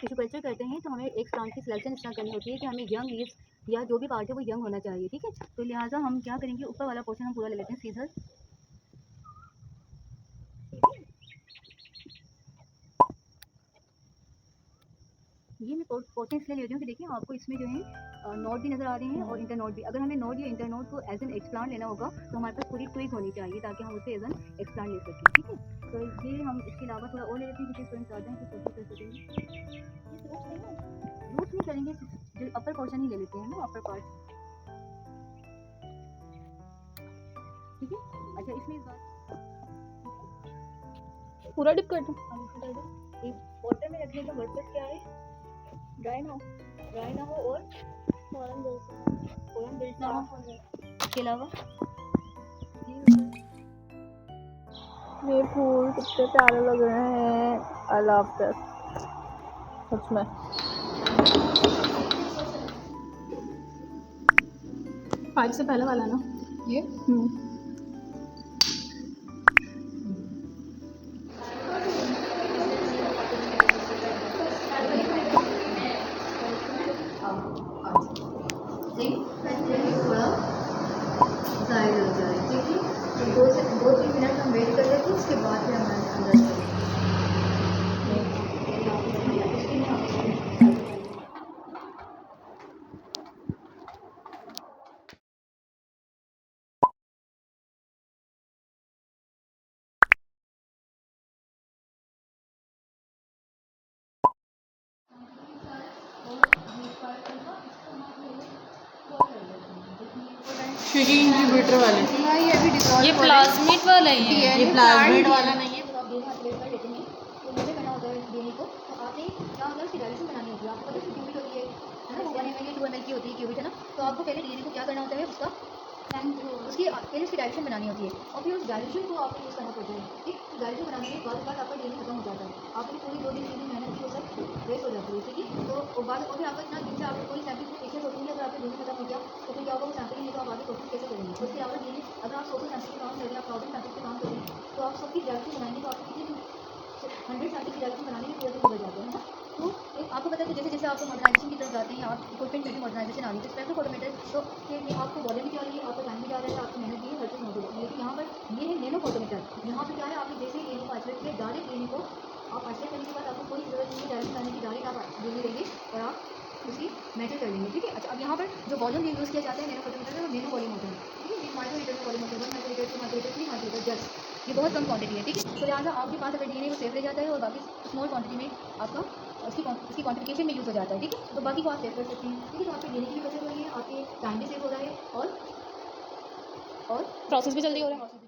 Tissue culture करते हैं तो हमें एक प्लांट की सिलेक्शन इस तरह करनी होती है कि हमें यंग लीव्स या जो भी पार्ट है वो यंग होना चाहिए, ठीक है। तो लिहाजा हम क्या करेंगे, ऊपर वाला पोर्शन हम पूरा ले लेते हैं सीजर। ये मैं पोर्शन इसलिए ले रही हूँ कि देखिए आपको इसमें जो है नोट भी नज़र आ रहे हैं और इंटर नोट भी। अगर हमें नोट या इंटर नोट को एज एन एक्सप्लांट लेना होगा तो हमारे पास पूरी ट्विग होनी चाहिए ताकि हम उसे एज एन एक्सप्लांट ले सकें, ठीक है। तो ये हम इसके अलावा थोड़ा और ले लेते हैं क्योंकि स्टूडेंट्स आते हैं तो कोशिश कर सकेंगे। रूट्स नहीं करेंगे, जो अपर पोर्शन ही ले लेते हैं ना, अपर पार्ट, ठीक है। अच्छा इसमें इस बार पूरा डिप कर दूं। एक वाटर में रखने का मतलब क्या है, ड्राई ना हो और फौरन बिल्ड ना हो। इसके अलावा ये फूल कितने प्यारे लग रहे हैं, आई लव दिस सच में। फाइव से पहले वाला ना ये। थोड़ा ज़ाहिर हो जाए, ठीक है। तो 2-3 मिनट हम वेट कर लेते हैं, उसके बाद फिर हम अंदर क्योंकि इंक्यूबेटर वाले ये प्लाज्मिड वाला ही है, ये प्लाज्मिड वाला नहीं है। तो आप दोनों हाथ लेकर लेते हैं तो मुझे करना होता है देने को। तो आपने क्या होता है, उसकी डायरेक्शन बनानी होती है। आपको पता है क्यूबिट होती है ना, 1 ml 2 ml की होती है क्यूबिट, है ना। तो आपको पहले डीएनए को क्या करना होता है, उसका उसकी पहले उसकी डायरेक्शन बनानी होती है और फिर उस डायरेक्शन को आपको यूज़ करना पड़ता है, ठीक। तो डायरेक्शन बनाने के बाद आपका डीएनए खत्म हो जाता है। आपकी पूरी 2 दिन 3 दिन मेहनत की वो सब वेस्ट हो जाती है, ठीक है। तो बाद और फिर आपका इतना दिन से आपको कोई सैंपल को पेशेंस होती है, अगर आपका डीएनए खत्म हो गया तो फिर क्या होगा, वो सैंपल नहीं तो आप आगे कोशिश कैसे करेंगे। उसके अलावा डीएनए अगर आप 100 सैंपल के काम कर रहे हैं, आप 1000 सैंपल के काम कर रहे हैं, तो आप सबकी डायरेक्शन बनाएंगे तो आपको कितनी 100 सैंपल की डायरेक्शन बनाने में पूरे दिन गुजर जाते हैं, है ना। तो आपको पता है कि जैसे जैसे आप मॉडर्नाइजेशन की तरफ जाते हैं, आप इक्विपमेंट में भी मॉडर्नाइजेशन आ रही है, तो स्पेक्ट्रो फोटोमीटर तो के लिए आपको वॉल्यूम भी चाहिए, आपका टाइम भी जा रहा है, आपकी मेहनत भी है, हर चीज़ मौजूद है। लेकिन यहाँ पर ये है नैनो फोटोमीटर। यहाँ पर क्या है, आपने जैसे डीएनए को आइसोलेट किया, डायरेक्ट डीएनए को आप आइसोलेट करने के बाद आपको कोई ज़रूरत नहीं है डायरेक्ट बनाने की, डायरेक्ट आप डीएनए लेंगे और आप उसकी मेजर कर लेंगे, ठीक है। अच्छा अब यहाँ पर जो वॉल्यूम यूज़ किया जाता है नैनो फोटोमीटर में, वो नैनो वॉल्यूम होता है, ठीक है। एक माइक्रोमीटर में वॉल्यूम होता है, 1 माइक्रोमीटर 2 माइक्रोमीटर 3 माइक्रोमीटर जस्ट, ये बहुत कम क्वांटिटी है, ठीक है। तो लिहाजा आपके पास अगर डीएनए वो सेफ रह जाता है और बाकी स्मॉल क्वांटिटी में आपका उसकी क्वांटिफिकेशन में यूज़ हो जाता है, ठीक है। तो बाकी को आप सेव कर सकते हैं, ठीक है। तो आपके डीएनए की भी बचत हो रही है, आपके टाइम भी सेव हो रहा है और प्रोसेस भी जल्दी हो रहा है।